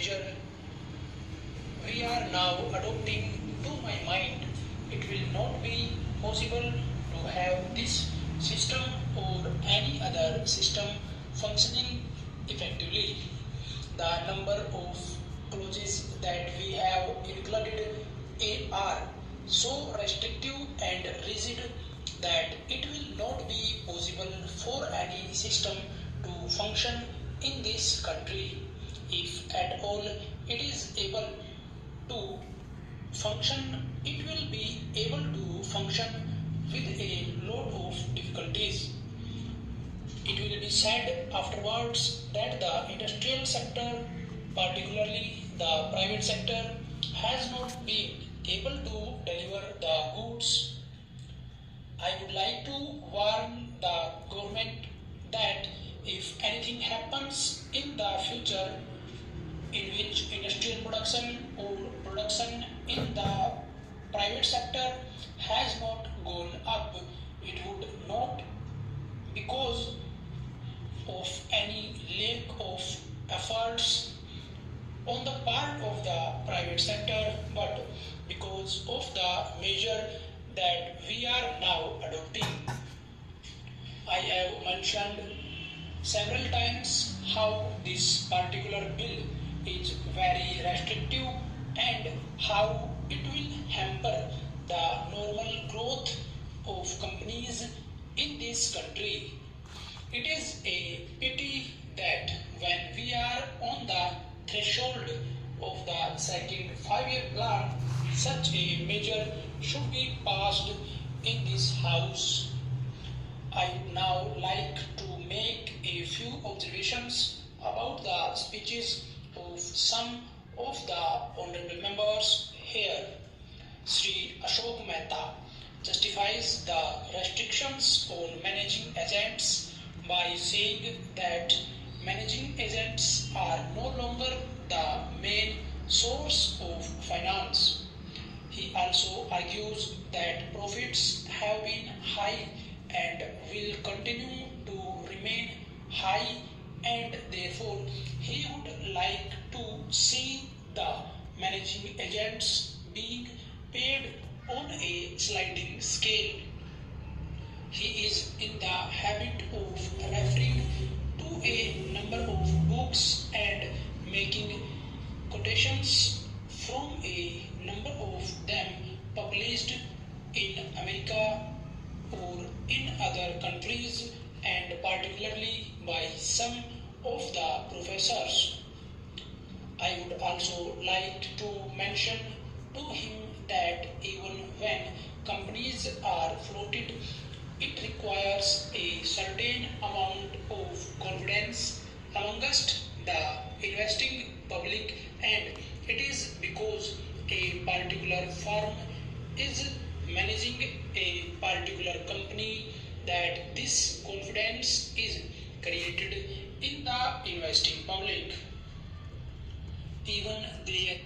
measure we are now adopting, to my mind, it will not be possible to have this system or any other system functioning effectively. The number of clauses that we have included are so restrictive and rigid that it will not be possible for any system to function in this country. If at all it is able to function, it will be able to function with a lot of difficulties. It will be said afterwards that the industrial sector, particularly the private sector, has not been able to deliver the goods. I would like to warn the government that if anything happens in the future in which industrial production or production in the private sector has not gone up, it would not because of any lack of efforts on the part of the private sector, but because of the measure that we are now adopting. I have mentioned several times how this particular bill is very restrictive and how it will hamper the normal growth of companies in this country. It is a pity that when we are on the threshold of the second 5-year plan, such a measure should be passed in this house. I would now like to make a few observations about the speeches of some of the honorable members here. Sri Ashok Mehta justifies the restrictions on managing agents by saying that managing agents are no longer the main source of finance. He also argues that profits have been high and will continue to remain high, and therefore he would like to see the managing agents being paid on a sliding scale. He is in the habit of referring to a number of books and making quotations from a number of them published in America or in other countries, and particularly by some of the professors. I would also like to mention to him that even when companies are floated, it requires a certain amount of confidence amongst the investing public, and it is because a particular firm is managing a particular company that this confidence is created in the investing public. Even they